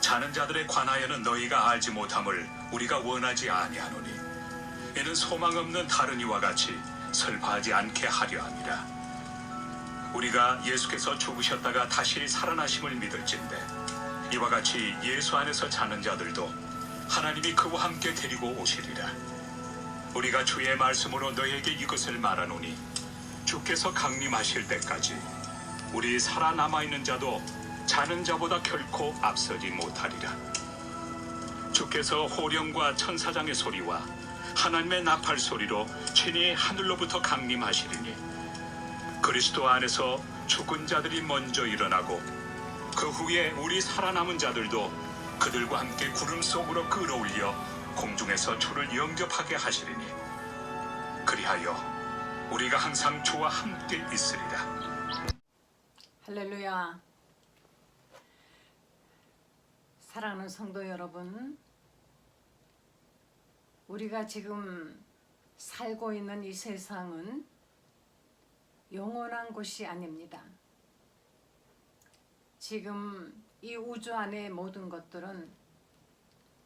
자는 자들에 관하여는 너희가 알지 못함을 우리가 원하지 아니하노니 이는 소망 없는 다른 이와 같이 슬퍼하지 않게 하려 함이라. 우리가 예수께서 죽으셨다가 다시 살아나심을 믿을진대 이와 같이 예수 안에서 자는 자들도 하나님이 그와 함께 데리고 오시리라. 우리가 주의 말씀으로 너희에게 이것을 말하노니 주께서 강림하실 때까지 우리 살아남아있는 자도 자는 자보다 결코 앞서지 못하리라. 주께서 호령과 천사장의 소리와 하나님의 나팔 소리로 친히 하늘로부터 강림하시리니 그리스도 안에서 죽은 자들이 먼저 일어나고 그 후에 우리 살아남은 자들도 그들과 함께 구름 속으로 끌어올려 공중에서 주를 영접하게 하시리니 그리하여 우리가 항상 주와 함께 있으리라. 할렐루야. 사랑하는 성도 여러분, 우리가 지금 살고 있는 이 세상은 영원한 곳이 아닙니다. 지금 이 우주 안의 모든 것들은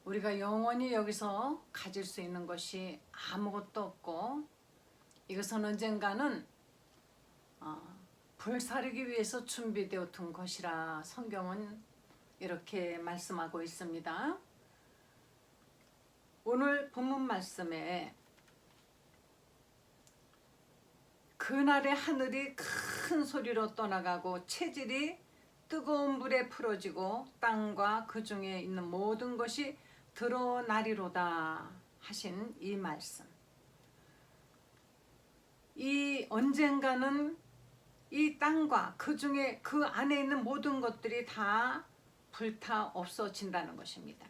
우리가 영원히 여기서 가질 수 있는 것이 아무것도 없고 이것은 언젠가는 불사르기 위해서 준비되어 둔 것이라 성경은 이렇게 말씀하고 있습니다. 오늘 본문 말씀에 그날의 하늘이 큰 소리로 떠나가고 체질이 뜨거운 불에 풀어지고 땅과 그 중에 있는 모든 것이 드러나리로다 하신 이 말씀. 이 언젠가는 이 땅과 그 중에 그 안에 있는 모든 것들이 다 불타 없어진다는 것입니다.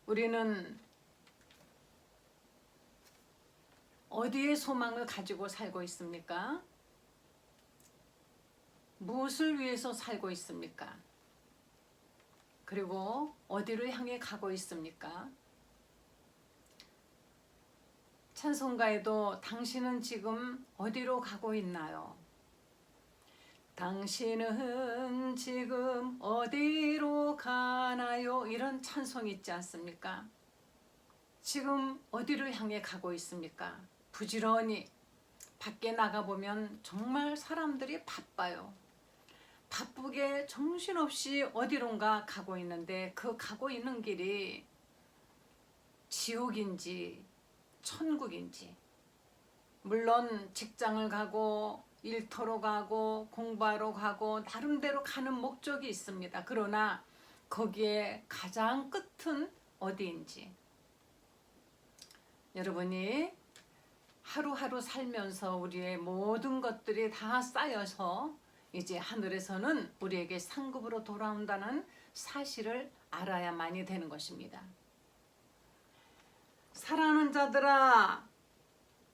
우리는 어디에 소망을 가지고 살고 있습니까? 무엇을 위해서 살고 있습니까? 그리고 어디를 향해 가고 있습니까? 찬송가에도 당신은 지금 어디로 가고 있나요? 당신은 지금 어디로 가나요? 이런 찬송이 있지 않습니까? 지금 어디를 향해 가고 있습니까? 부지런히 밖에 나가보면 정말 사람들이 바빠요. 바쁘게 정신없이 어디론가 가고 있는데 그 가고 있는 길이 지옥인지 천국인지, 물론 직장을 가고 일터로 가고 공부하러 가고 나름대로 가는 목적이 있습니다. 그러나 거기에 가장 끝은 어디인지, 여러분이 하루하루 살면서 우리의 모든 것들이 다 쌓여서 이제 하늘에서는 우리에게 상급으로 돌아온다는 사실을 알아야만이 되는 것입니다. 사랑하는 자들아,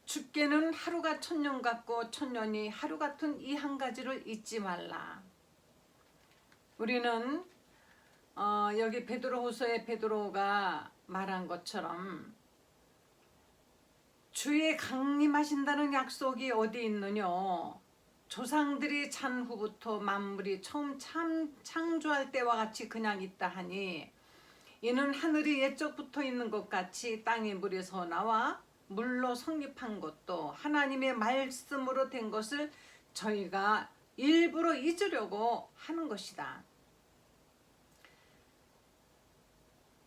주께는 하루가 천년 같고 천년이 하루 같은 이 한 가지를 잊지 말라. 우리는 여기 베드로후서에 베드로가 말한 것처럼 주의 강림하신다는 약속이 어디 있느냐? 조상들이 잔 후부터 만물이 처음 창조할 때와 같이 그냥 있다 하니 이는 하늘이 옛적부터 있는 것 같이 땅의 물에서 나와 물로 성립한 것도 하나님의 말씀으로 된 것을 저희가 일부러 잊으려고 하는 것이다.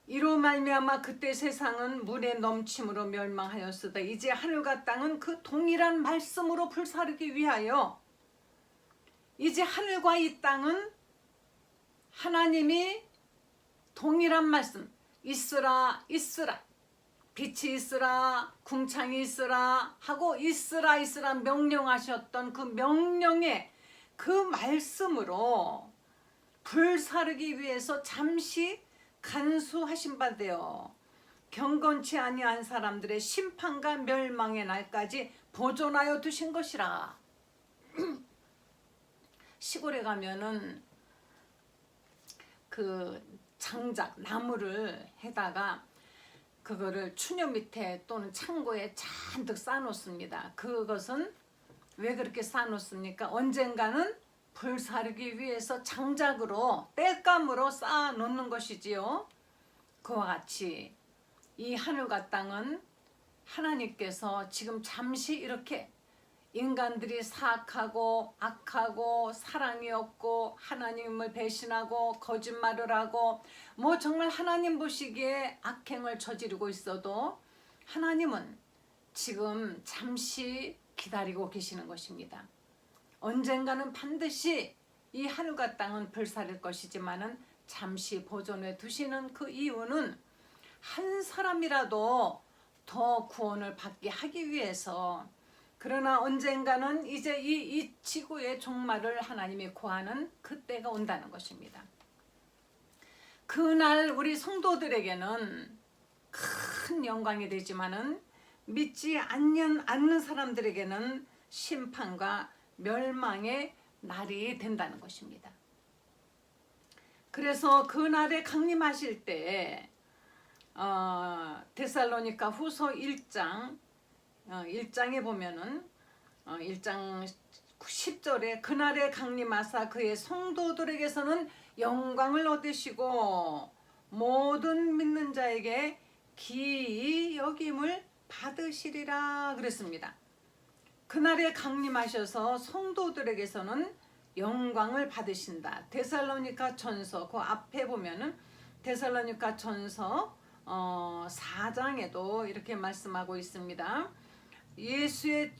이로 말미암아 그때 세상은 물의 넘침으로 멸망하였으되 이제 하늘과 땅은 그 동일한 말씀으로 불사르기 위하여 이제 하늘과 이 땅은 하나님이 동일한 말씀, 있으라 있으라, 빛이 있으라, 궁창이 있으라 하고 있으라 있으라 명령하셨던 그 명령의 그 말씀으로 불사르기 위해서 잠시 간수하신 바 되어 경건치 아니한 사람들의 심판과 멸망의 날까지 보존하여 두신 것이라. 시골에 가면은 그 장작 나무를 해다가 그거를 추녀 밑에 또는 창고에 잔뜩 쌓아놓습니다. 그것은 왜 그렇게 쌓아놓습니까? 언젠가는 불사르기 위해서 장작으로 땔감으로 쌓아 놓는 것이지요. 그와 같이 이 하늘과 땅은 하나님께서 지금 잠시 이렇게 인간들이 사악하고 악하고 사랑이 없고 하나님을 배신하고 거짓말을 하고 뭐 정말 하나님 보시기에 악행을 저지르고 있어도 하나님은 지금 잠시 기다리고 계시는 것입니다. 언젠가는 반드시 이 하늘과 땅은 불사를 것이지만은 잠시 보존해 두시는 그 이유는 한 사람이라도 더 구원을 받게 하기 위해서, 그러나 언젠가는 이제 이 지구의 종말을 하나님이 구하는 그때가 온다는 것입니다. 그날 우리 성도들에게는 큰 영광이 되지만은 믿지 않는 사람들에게는 심판과 멸망의 날이 된다는 것입니다. 그래서 그날에 강림하실 때 데살로니가 후서 1장에 보면은 1장 10절에 그날에 강림하사 그의 성도들에게서는 영광을 얻으시고 모든 믿는 자에게 기이 여김을 받으시리라 그랬습니다. 그날에 강림하셔서 성도들에게서는 영광을 받으신다. 데살로니가 전서 그 앞에 보면은 데살로니가 전서 4장에도 이렇게 말씀하고 있습니다. 예수의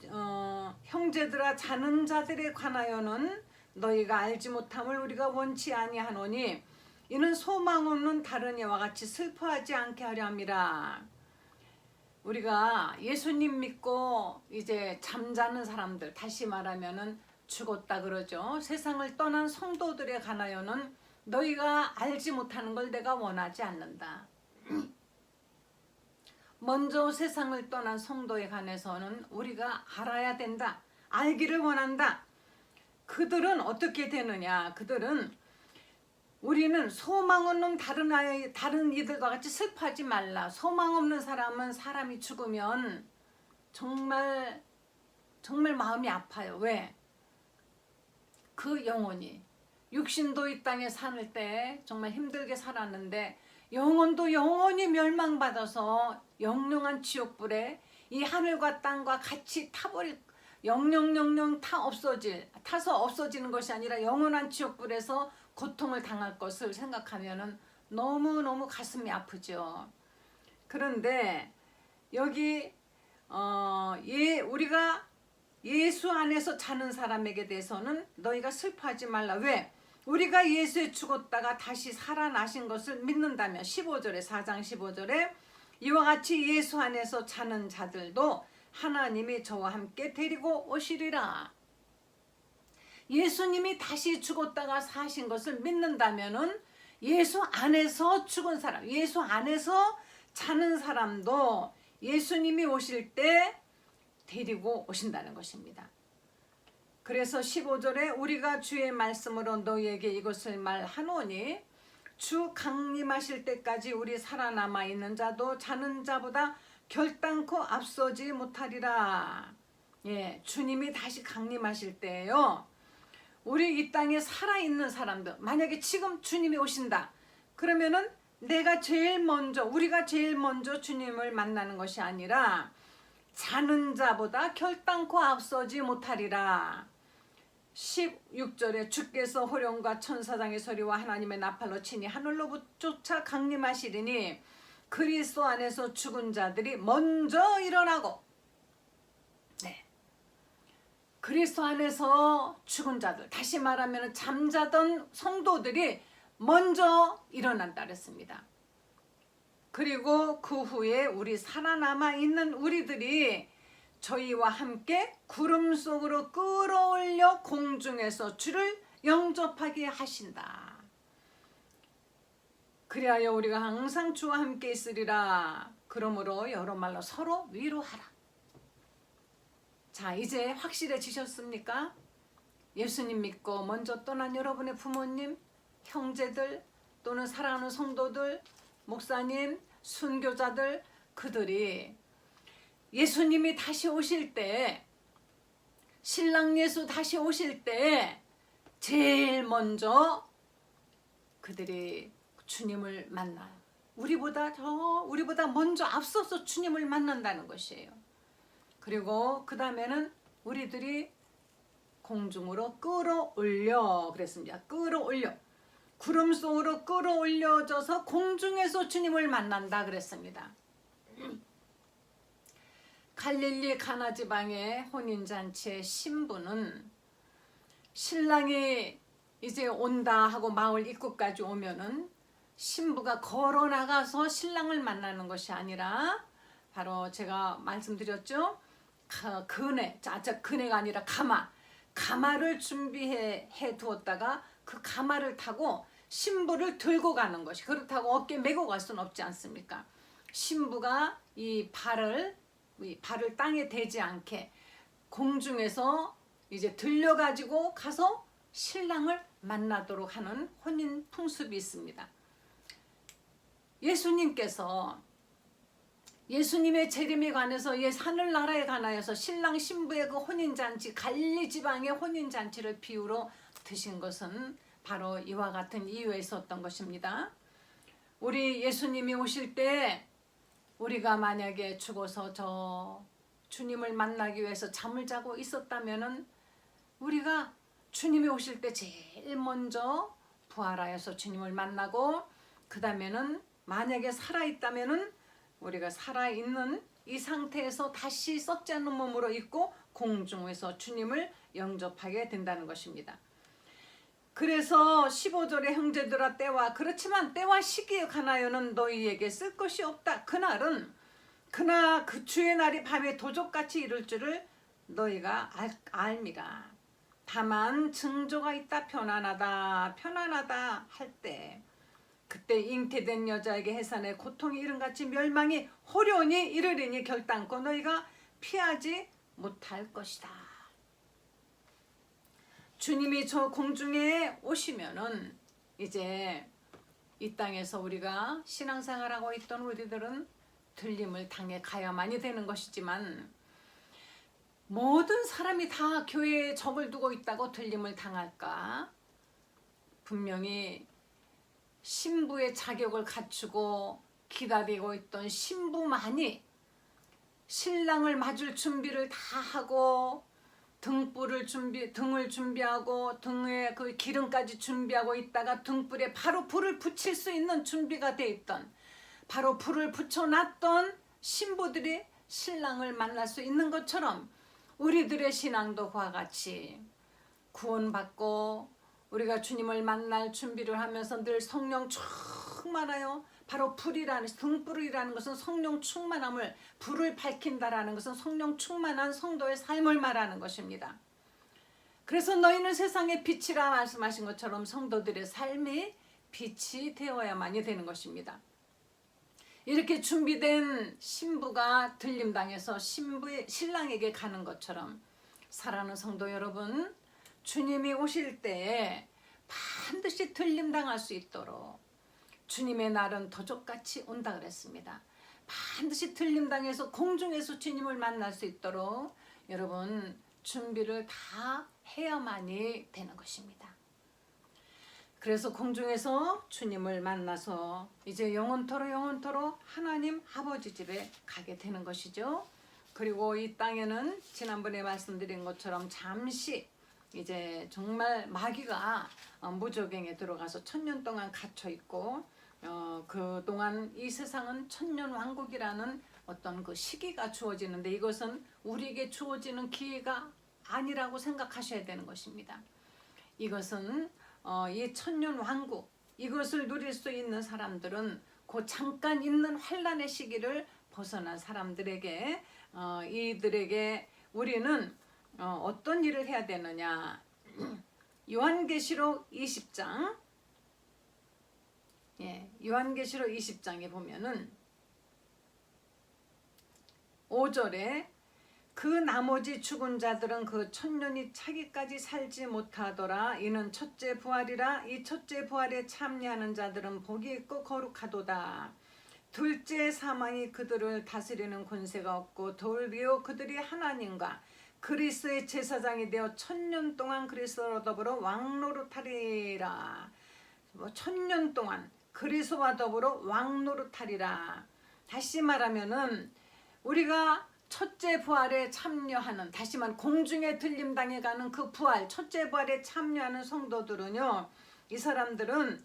형제들아 자는 자들에 관하여는 너희가 알지 못함을 우리가 원치 아니하노니 이는 소망 없는 다른 이와 같이 슬퍼하지 않게 하려 함이라. 우리가 예수님 믿고 이제 잠자는 사람들, 다시 말하면은 죽었다 그러죠. 세상을 떠난 성도들에 관하여는 너희가 알지 못하는 걸 내가 원하지 않는다. 먼저 세상을 떠난 성도에 관해서는 우리가 알아야 된다. 알기를 원한다. 그들은 어떻게 되느냐? 그들은 우리는 소망 없는 다른 이들과 같이 슬퍼하지 말라. 소망 없는 사람은 사람이 죽으면 정말 마음이 아파요. 왜? 그 영혼이 육신도 이 땅에 사는 때 정말 힘들게 살았는데 영혼도 영원히 멸망받아서 영영한 지옥불에 이 하늘과 땅과 같이 타버릴 영영영영 타서 없어지는 것이 아니라 영원한 지옥불에서 고통을 당할 것을 생각하면은 너무너무 가슴이 아프죠. 그런데 여기 우리가 예수 안에서 자는 사람에게 대해서는 너희가 슬퍼하지 말라. 왜? 우리가 예수에 죽었다가 다시 살아나신 것을 믿는다면 15절에 4장 15절에 이와 같이 예수 안에서 자는 자들도 하나님이 저와 함께 데리고 오시리라. 예수님이 다시 죽었다가 사신 것을 믿는다면은 예수 안에서 죽은 사람, 예수 안에서 자는 사람도 예수님이 오실 때 데리고 오신다는 것입니다. 그래서 15절에 우리가 주의 말씀으로 너희에게 이것을 말하노니 주 강림하실 때까지 우리 살아남아 있는 자도 자는 자보다 결단코 앞서지 못하리라. 예, 주님이 다시 강림하실 때예요. 우리 이 땅에 살아있는 사람들, 만약에 지금 주님이 오신다. 그러면은 우리가 제일 먼저 주님을 만나는 것이 아니라 자는 자보다 결단코 앞서지 못하리라. 16절에 주께서 호령과 천사장의 소리와 하나님의 나팔로 치니 하늘로부터 쫓아 강림하시리니 그리스도 안에서 죽은 자들이 먼저 일어나고, 네, 그리스도 안에서 죽은 자들, 다시 말하면 잠자던 성도들이 먼저 일어난다 그랬습니다. 그리고 그 후에 우리 살아남아 있는 우리들이 저희와 함께 구름 속으로 끌어올려 공중에서 주를 영접하게 하신다. 그리하여 우리가 항상 주와 함께 있으리라. 그러므로 여러 말로 서로 위로하라. 자, 이제 확실해지셨습니까? 예수님 믿고 먼저 떠난 여러분의 부모님, 형제들 또는 사랑하는 성도들, 목사님, 순교자들, 그들이 예수님이 다시 오실 때, 신랑 예수 다시 오실 때 제일 먼저 그들이 주님을 만나요. 우리보다 먼저 앞서서 주님을 만난다는 것이에요. 그리고 그 다음에는 우리들이 공중으로 끌어올려 그랬습니다. 끌어올려. 구름 속으로 끌어올려져서 공중에서 주님을 만난다 그랬습니다. 갈릴리 가나 지방의 혼인잔치의 신부는 신랑이 이제 온다 하고 마을 입구까지 오면은 신부가 걸어 나가서 신랑을 만나는 것이 아니라 바로 제가 말씀드렸죠. 그네가 아니라 가마를 준비해 두었다가 그 가마를 타고 신부를 들고 가는 것이, 그렇다고 어깨에 메고 갈 수는 없지 않습니까? 신부가 이 발을 땅에 대지 않게 공중에서 이제 들려가지고 가서 신랑을 만나도록 하는 혼인 풍습이 있습니다. 예수님의 재림에 관해서 하늘나라에 관하여서 신랑 신부의 그 혼인잔치, 갈릴리 지방의 혼인잔치를 비유로 드신 것은 바로 이와 같은 이유에 있었던 것입니다. 우리 예수님이 오실 때 우리가 만약에 죽어서 저 주님을 만나기 위해서 잠을 자고 있었다면은 우리가 주님이 오실 때 제일 먼저 부활하여서 주님을 만나고, 그 다음에는 만약에 살아있다면은 우리가 살아있는 이 상태에서 다시 썩지 않는 몸으로 있고 공중에서 주님을 영접하게 된다는 것입니다. 그래서 15절에 형제들아 그렇지만 때와 시기에 관하여는 너희에게 쓸 것이 없다. 그나 그 주의 날이 밤에 도적같이 이를 줄을 너희가 알미라. 다만 징조가 있다. 편안하다 할 때, 그때 잉태된 여자에게 해산의 고통이 이름같이 멸망이 호련히 이르리니 결단코 너희가 피하지 못할 것이다. 주님이 저 공중에 오시면은 이제 이 땅에서 우리가 신앙생활하고 있던 우리들은 들림을 당해 가야만이 되는 것이지만, 모든 사람이 다 교회에 적을 두고 있다고 들림을 당할까? 분명히 신부의 자격을 갖추고 기다리고 있던 신부만이 신랑을 맞을 준비를 다 하고 등을 준비하고 등에 그 기름까지 준비하고 있다가 등불에 바로 불을 붙일 수 있는 준비가 돼 있던, 바로 불을 붙여놨던 신부들이 신랑을 만날 수 있는 것처럼 우리들의 신앙도 그와 같이 구원받고 우리가 주님을 만날 준비를 하면서 늘 성령 충만하여, 바로 등불이라는 것은 성령 충만함을, 불을 밝힌다라는 것은 성령 충만한 성도의 삶을 말하는 것입니다. 그래서 너희는 세상의 빛이라 말씀하신 것처럼 성도들의 삶이 빛이 되어야만이 되는 것입니다. 이렇게 준비된 신부가 들림당해서 신랑에게 가는 것처럼, 사랑하는 성도 여러분, 주님이 오실 때에 반드시 들림당할 수 있도록 주님의 날은 도적같이 온다 그랬습니다. 반드시 들림당해서 공중에서 주님을 만날 수 있도록 여러분 준비를 다 해야만이 되는 것입니다. 그래서 공중에서 주님을 만나서 이제 영원토록 하나님 아버지 집에 가게 되는 것이죠. 그리고 이 땅에는 지난번에 말씀드린 것처럼 잠시 이제 정말 마귀가 무저갱에 들어가서 1000년 동안 갇혀 있고, 그동안 이 세상은 천년왕국이라는 어떤 그 시기가 주어지는데, 이것은 우리에게 주어지는 기회가 아니라고 생각하셔야 되는 것입니다. 이것은 이 천년왕국, 이것을 누릴 수 있는 사람들은 그 잠깐 있는 환란의 시기를 벗어난 사람들에게, 이들에게 우리는 어떤 일을 해야 되느냐. 요한계시록 20장, 요한계시록 20장에 보면은 5절에 그 나머지 죽은 자들은 그 1000년이 차기까지 살지 못하더라. 이는 첫째 부활이라. 이 첫째 부활에 참여하는 자들은 복이 있고 거룩하도다. 둘째 사망이 그들을 다스리는 권세가 없고 도리어 그들이 하나님과 그리스의 제사장이 되어 1000년 동안 그리스도와 더불어 왕노릇하리라. 뭐 1000년 동안 그리스도와 더불어 왕노릇하리라. 다시 말하면은 우리가 첫째 부활에 참여하는, 다시 말하면 공중에 들림당해 가는 그 부활, 첫째 부활에 참여하는 성도들은요, 이 사람들은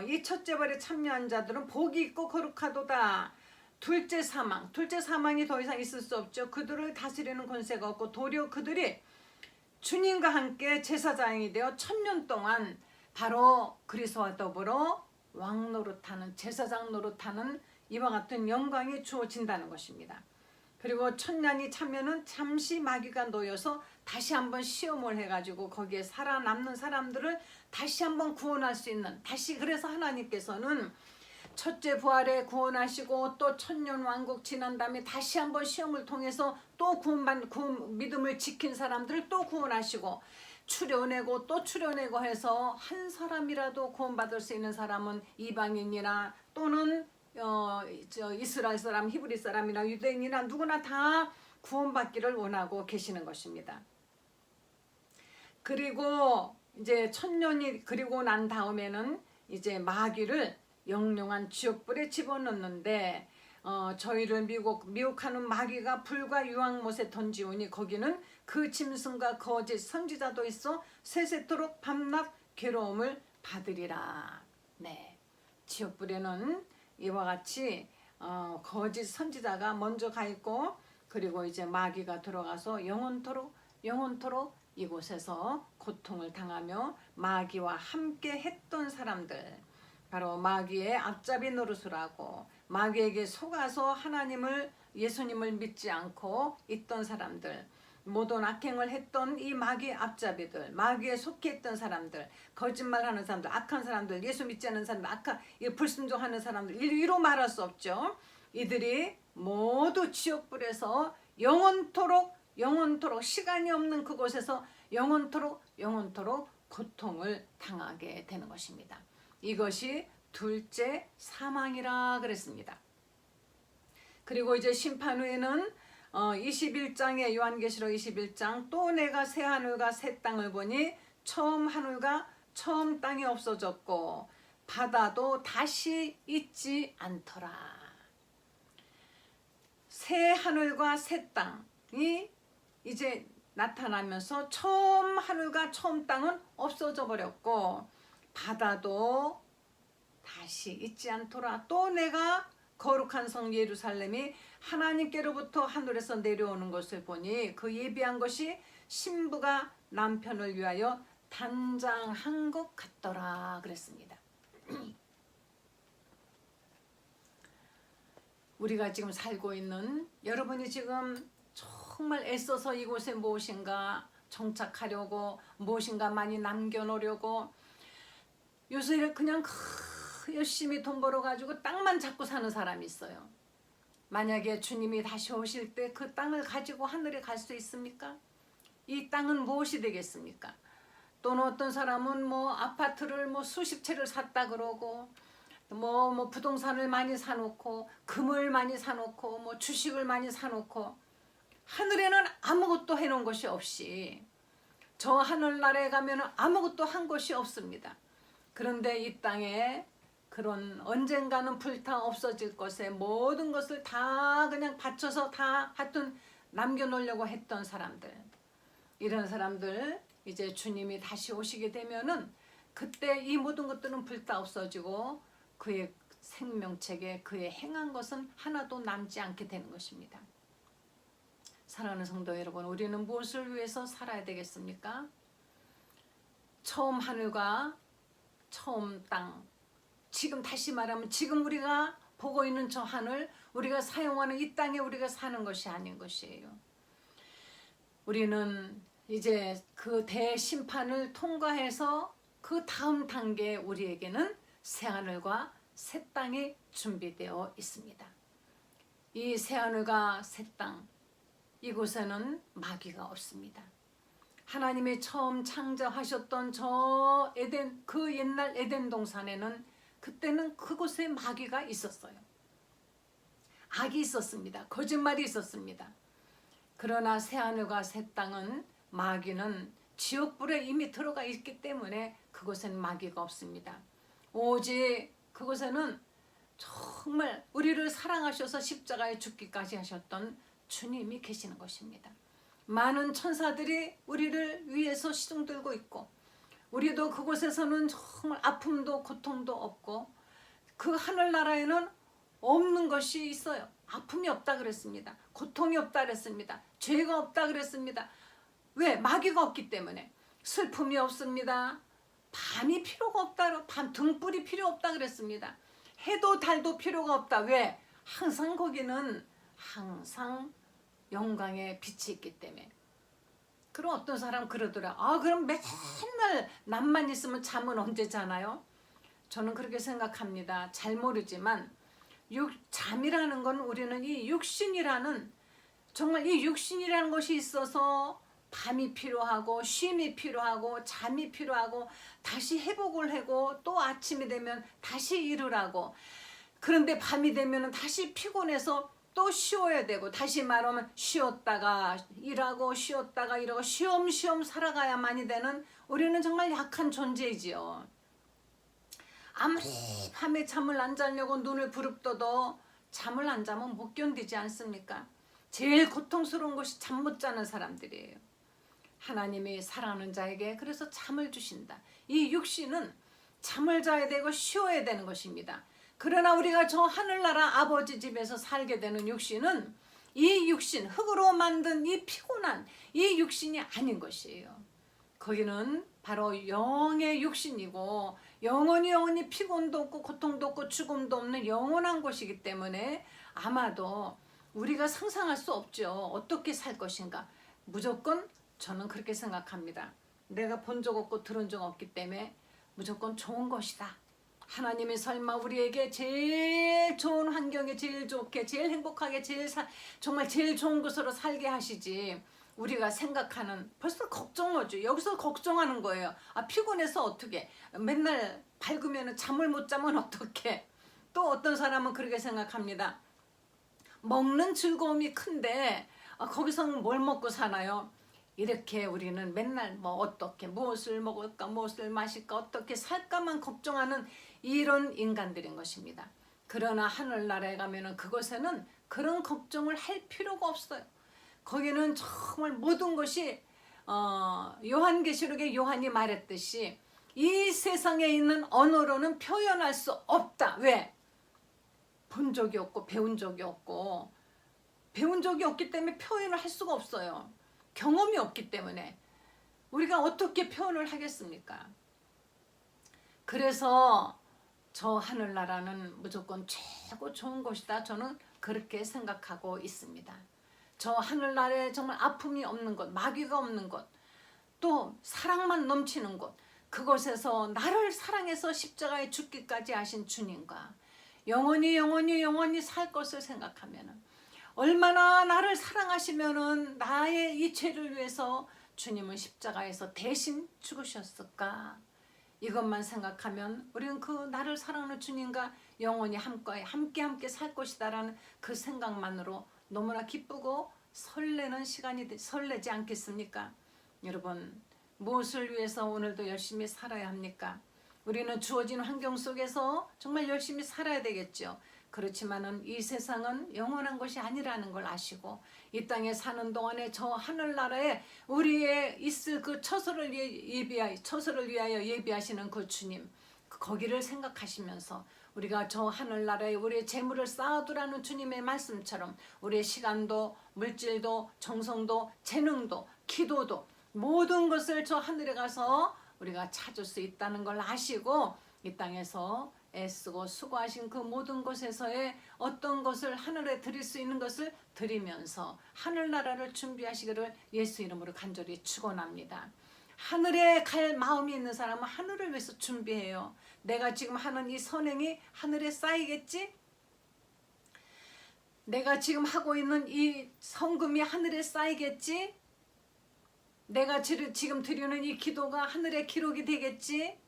이 첫째 부활에 참여한 자들은 복이 있고 거룩하도다. 둘째 사망이 더 이상 있을 수 없죠. 그들을 다스리는 권세가 없고 도리어 그들이 주님과 함께 제사장이 되어 1000년 동안 바로 그리스도와 더불어 왕노릇하는, 제사장 노릇하는 이와 같은 영광이 주어진다는 것입니다. 그리고 1000년이 차면은 잠시 마귀가 놓여서 다시 한번 시험을 해가지고 거기에 살아남는 사람들을 다시 한번 구원할 수 있는, 다시 그래서 하나님께서는 첫째 부활에 구원하시고 또 1000년 왕국 지난 다음에 다시 한번 시험을 통해서 또 믿음을 지킨 사람들을 또 구원하시고 추려내고 또 추려내고 해서 한 사람이라도 구원받을 수 있는 사람은 이방인이나 또는 이스라엘 사람, 히브리 사람이나 유대인이나 누구나 다 구원받기를 원하고 계시는 것입니다. 그리고 이제 1000년이 그리고 난 다음에는 이제 마귀를 영롱한 지옥불에 집어넣는데 저희를 미혹하는 마귀가 불과 유황못에 던지오니 거기는 그 짐승과 거짓 선지자도 있어 세세토록 밤낮 괴로움을 받으리라. 네, 지옥불에는 이와 같이 거짓 선지자가 먼저 가 있고, 그리고 이제 마귀가 들어가서 영원토록 이곳에서 고통을 당하며 마귀와 함께 했던 사람들, 바로 마귀의 앞잡이 노릇을 하고 마귀에게 속아서 예수님을 믿지 않고 있던 사람들, 모든 악행을 했던 이 마귀의 앞잡이들, 마귀에 속해 있던 사람들, 거짓말하는 사람들, 악한 사람들, 예수 믿지 않는 사람들, 불순종하는 사람들, 이로 말할 수 없죠. 이들이 모두 지옥불에서 영원토록 시간이 없는 그곳에서 영원토록 고통을 당하게 되는 것입니다. 이것이 둘째 사망이라 그랬습니다. 그리고 이제 심판 후에는 21장에 요한계시록 21장, 또 내가 새 하늘과 새 땅을 보니 처음 하늘과 처음 땅이 없어졌고 바다도 다시 있지 않더라. 새 하늘과 새 땅이 이제 나타나면서 처음 하늘과 처음 땅은 없어져 버렸고 바다도 다시 있지 않더라. 또 내가 거룩한 성 예루살렘이 하나님께로부터 하늘에서 내려오는 것을 보니 그 예비한 것이 신부가 남편을 위하여 단장한 것 같더라 그랬습니다. 우리가 지금 살고 있는, 여러분이 지금 정말 애써서 이곳에 무엇인가 정착하려고, 무엇인가 많이 남겨놓으려고 요새 그냥 열심히 돈 벌어가지고 땅만 잡고 사는 사람이 있어요. 만약에 주님이 다시 오실 때 그 땅을 가지고 하늘에 갈 수 있습니까? 이 땅은 무엇이 되겠습니까? 또는 어떤 사람은 뭐 아파트를 뭐 수십 채를 샀다 그러고 뭐 부동산을 많이 사놓고 금을 많이 사놓고 뭐 주식을 많이 사놓고 하늘에는 아무것도 해놓은 것이 없이 저 하늘나라에 가면 아무것도 한 것이 없습니다. 그런데 이 땅에 그런 언젠가는 불타 없어질 것에 모든 것을 다 그냥 바쳐서 다 하여튼 남겨놓으려고 했던 사람들, 이런 사람들 이제 주님이 다시 오시게 되면은 그때 이 모든 것들은 불타 없어지고 그의 생명책에 그의 행한 것은 하나도 남지 않게 되는 것입니다. 사랑하는 성도 여러분, 우리는 무엇을 위해서 살아야 되겠습니까? 처음 하늘과 처음 땅, 지금 다시 말하면 지금 우리가 보고 있는 저 하늘, 우리가 사용하는 이 땅에 우리가 사는 것이 아닌 것이에요. 우리는 이제 그 대심판을 통과해서 그 다음 단계에 우리에게는 새하늘과 새 땅이 준비되어 있습니다. 이 새하늘과 새 땅, 이곳에는 마귀가 없습니다. 하나님이 처음 창조하셨던 저 에덴, 그 옛날 에덴 동산에는 그때는 그곳에 마귀가 있었어요. 악이 있었습니다. 거짓말이 있었습니다. 그러나 새하늘과 새 땅은 마귀는 지옥불에 이미 들어가 있기 때문에 그곳에는 마귀가 없습니다. 오직 그곳에는 정말 우리를 사랑하셔서 십자가에 죽기까지 하셨던 주님이 계시는 것입니다. 많은 천사들이 우리를 위해서 시중 들고 있고 우리도 그곳에서는 정말 아픔도 고통도 없고 그 하늘나라에는 없는 것이 있어요. 아픔이 없다 그랬습니다. 고통이 없다 그랬습니다. 죄가 없다 그랬습니다. 왜? 마귀가 없기 때문에. 슬픔이 없습니다. 밤이 필요가 없다. 밤 등불이 필요 없다 그랬습니다. 해도 달도 필요가 없다. 왜? 항상 거기는 항상 영광의 빛이 있기 때문에. 그럼 어떤 사람 그러더라. 그럼 맨날 낮만 있으면 잠은 언제 자나요? 저는 그렇게 생각합니다. 잘 모르지만 잠이라는 건 우리는 이 육신이라는 정말 이 육신이라는 것이 있어서 밤이 필요하고 쉼이 필요하고 잠이 필요하고 다시 회복을 하고 또 아침이 되면 다시 일을 하고 그런데 밤이 되면 다시 피곤해서 또 쉬어야 되고 다시 말하면 쉬었다가 일하고 쉬었다가 일하고 쉬엄쉬엄 살아가야만이 되는 우리는 정말 약한 존재이지요. 아무리 밤에 잠을 안 자려고 눈을 부릅떠도 잠을 안 자면 못 견디지 않습니까? 제일 고통스러운 것이 잠 못 자는 사람들이에요. 하나님이 사랑하는 자에게 그래서 잠을 주신다. 이 육신은 잠을 자야 되고 쉬어야 되는 것입니다. 그러나 우리가 저 하늘나라 아버지 집에서 살게 되는 육신은 이 육신, 흙으로 만든 이 피곤한 이 육신이 아닌 것이에요. 거기는 바로 영의 육신이고 영원히 피곤도 없고 고통도 없고 죽음도 없는 영원한 곳이기 때문에 아마도 우리가 상상할 수 없죠. 어떻게 살 것인가. 무조건 저는 그렇게 생각합니다. 내가 본 적 없고 들은 적 없기 때문에 무조건 좋은 것이다. 하나님이 설마 우리에게 제일 좋은 환경에 제일 좋게 제일 행복하게 정말 제일 좋은 곳으로 살게 하시지 우리가 생각하는 벌써 걱정하죠. 여기서 걱정하는 거예요. 피곤해서 어떻게 맨날 밝으면 잠을 못 자면 어떻게. 또 어떤 사람은 그렇게 생각합니다. 먹는 즐거움이 큰데 거기서는 뭘 먹고 사나요? 이렇게 우리는 맨날 어떻게 무엇을 먹을까 무엇을 마실까 어떻게 살까만 걱정하는 이런 인간들인 것입니다. 그러나 하늘나라에 가면은 그곳에는 그런 걱정을 할 필요가 없어요. 거기는 정말 모든 것이 요한계시록에 요한이 말했듯이 이 세상에 있는 언어로는 표현할 수 없다. 왜? 본 적이 없고 배운 적이 없고 배운 적이 없기 때문에 표현을 할 수가 없어요. 경험이 없기 때문에 우리가 어떻게 표현을 하겠습니까? 그래서 저 하늘나라는 무조건 최고 좋은 곳이다. 저는 그렇게 생각하고 있습니다. 저 하늘나라에 정말 아픔이 없는 곳, 마귀가 없는 곳, 또 사랑만 넘치는 곳, 그곳에서 나를 사랑해서 십자가에 죽기까지 하신 주님과 영원히 살 것을 생각하면은 얼마나 나를 사랑하시면은 나의 이 죄를 위해서 주님은 십자가에서 대신 죽으셨을까. 이것만 생각하면 우리는 그 나를 사랑하는 주님과 영원히 함께 살 것이다라는 그 생각만으로 너무나 기쁘고 설레는 시간이 설레지 않겠습니까? 여러분 무엇을 위해서 오늘도 열심히 살아야 합니까? 우리는 주어진 환경 속에서 정말 열심히 살아야 되겠죠. 그렇지만은 이 세상은 영원한 것이 아니라는 걸 아시고 이 땅에 사는 동안에 저 하늘나라에 우리의 있을 그 처소를 위하여 예비하시는 그 주님 거기를 생각하시면서 우리가 저 하늘나라에 우리의 재물을 쌓아두라는 주님의 말씀처럼 우리의 시간도 물질도 정성도 재능도 기도도 모든 것을 저 하늘에 가서 우리가 찾을 수 있다는 걸 아시고 이 땅에서 애쓰고 수고하신 그 모든 곳에서의 어떤 것을 하늘에 드릴 수 있는 것을 드리면서 하늘나라를 준비하시기를 예수 이름으로 간절히 축원합니다. 하늘에 갈 마음이 있는 사람은 하늘을 위해서 준비해요. 내가 지금 하는 이 선행이 하늘에 쌓이겠지? 내가 지금 하고 있는 이 성금이 하늘에 쌓이겠지? 내가 지금 드리는 이 기도가 하늘에 기록이 되겠지?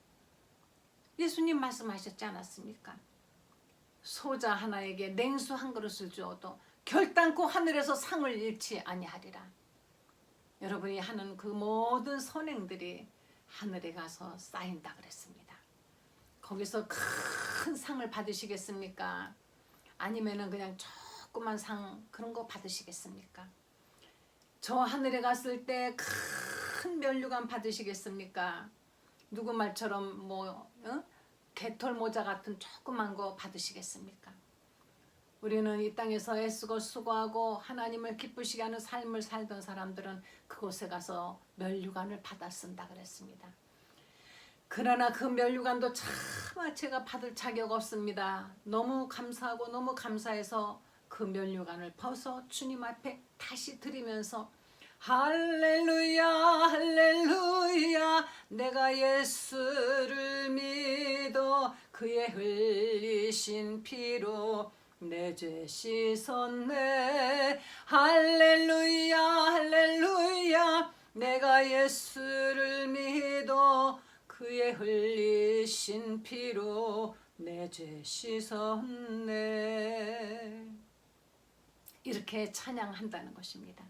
예수님 말씀하셨지 않았습니까? 소자 하나에게 냉수 한 그릇을 주어도 결단코 하늘에서 상을 잃지 아니하리라. 여러분이 하는 그 모든 선행들이 하늘에 가서 쌓인다 그랬습니다. 거기서 큰 상을 받으시겠습니까? 아니면은 그냥 조그만 상 그런 거 받으시겠습니까? 저 하늘에 갔을 때 큰 면류관 받으시겠습니까? 누구 말처럼 뭐 개털 모자 같은 조그만 거 받으시겠습니까? 우리는 이 땅에서 애쓰고 수고하고 하나님을 기쁘시게 하는 삶을 살던 사람들은 그곳에 가서 면류관을 받아 쓴다 그랬습니다. 그러나 그 면류관도 차마 제가 받을 자격 없습니다. 너무 감사하고 너무 감사해서 그 면류관을 벗어 주님 앞에 다시 드리면서 할렐루야 할렐루야 내가 예수를 믿어 그의 흘리신 피로 내 죄 씻었네. 할렐루야 할렐루야 내가 예수를 믿어 그의 흘리신 피로 내 죄 씻었네. 이렇게 찬양한다는 것입니다.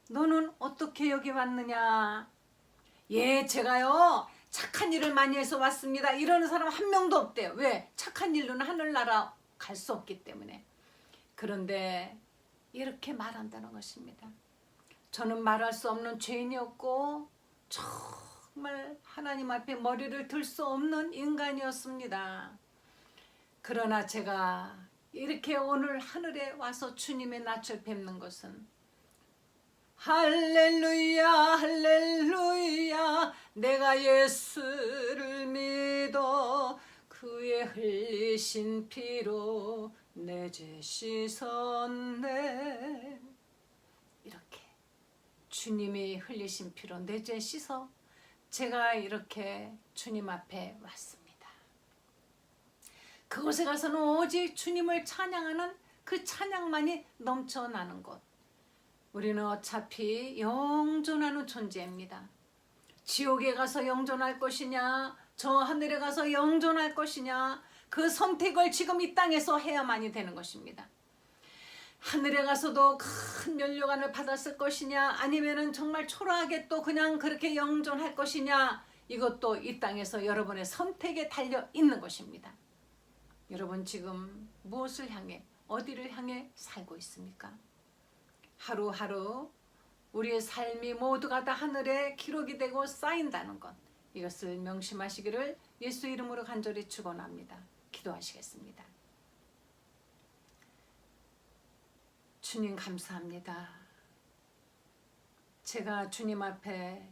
너는 어떻게 여기 왔느냐? 예, 제가요 착한 일을 많이 해서 왔습니다. 이러는 사람 한 명도 없대요. 왜? 착한 일로는 하늘나라 갈 수 없기 때문에. 그런데 이렇게 말한다는 것입니다. 저는 말할 수 없는 죄인이었고 정말 하나님 앞에 머리를 들 수 없는 인간이었습니다. 그러나 제가 이렇게 오늘 하늘에 와서 주님의 낯을 뵙는 것은 할렐루야 할렐루야 내가 예수를 믿어 그의 흘리신 피로 내 죄 씻었네. 이렇게 주님이 흘리신 피로 내 죄 씻어 제가 이렇게 주님 앞에 왔습니다. 그곳에 가서는 오직 주님을 찬양하는 그 찬양만이 넘쳐나는 곳. 우리는 어차피 영존하는 존재입니다. 지옥에 가서 영존할 것이냐 저 하늘에 가서 영존할 것이냐 그 선택을 지금 이 땅에서 해야만이 되는 것입니다. 하늘에 가서도 큰 면류관을 받았을 것이냐 아니면은 정말 초라하게 또 그냥 그렇게 영존할 것이냐 이것도 이 땅에서 여러분의 선택에 달려 있는 것입니다. 여러분 지금 무엇을 향해 어디를 향해 살고 있습니까? 하루하루 우리의 삶이 모두가 다 하늘에 기록이 되고 쌓인다는 것 이것을 명심하시기를 예수 이름으로 간절히 축원합니다. 기도하시겠습니다. 주님 감사합니다. 제가 주님 앞에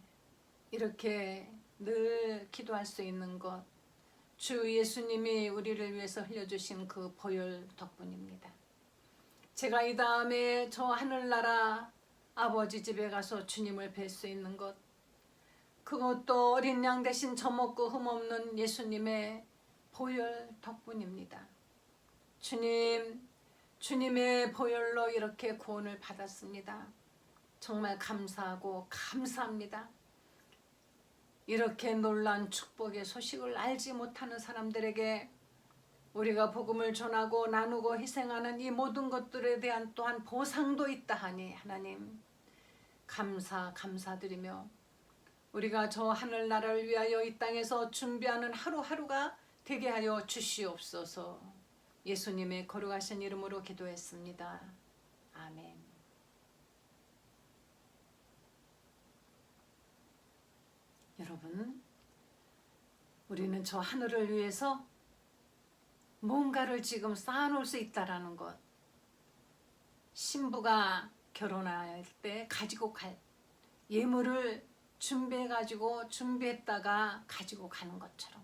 이렇게 늘 기도할 수 있는 것 주 예수님이 우리를 위해서 흘려주신 그 보혈 덕분입니다. 제가 이 다음에 저 하늘나라 아버지 집에 가서 주님을 뵐 수 있는 것 그것도 어린 양 대신 젖먹고 흠없는 예수님의 보혈 덕분입니다. 주님, 주님의 보혈로 이렇게 구원을 받았습니다. 정말 감사하고 감사합니다. 이렇게 놀라운 축복의 소식을 알지 못하는 사람들에게 우리가 복음을 전하고 나누고 희생하는 이 모든 것들에 대한 또한 보상도 있다 하니 하나님 감사드리며 우리가 저 하늘나라를 위하여 이 땅에서 준비하는 하루하루가 되게 하여 주시옵소서. 예수님의 거룩하신 이름으로 기도했습니다. 아멘. 여러분, 우리는 저 하늘을 위해서 뭔가를 지금 쌓아놓을 수 있다라는 것. 신부가 결혼할 때 가지고 갈 예물을 준비했다가 가지고 가는 것처럼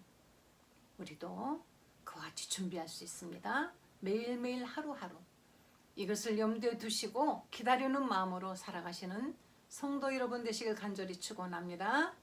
우리도 그와 같이 준비할 수 있습니다. 매일매일 하루하루 이것을 염두에 두시고 기다리는 마음으로 살아가시는 성도 여러분 되시길 간절히 축원합니다.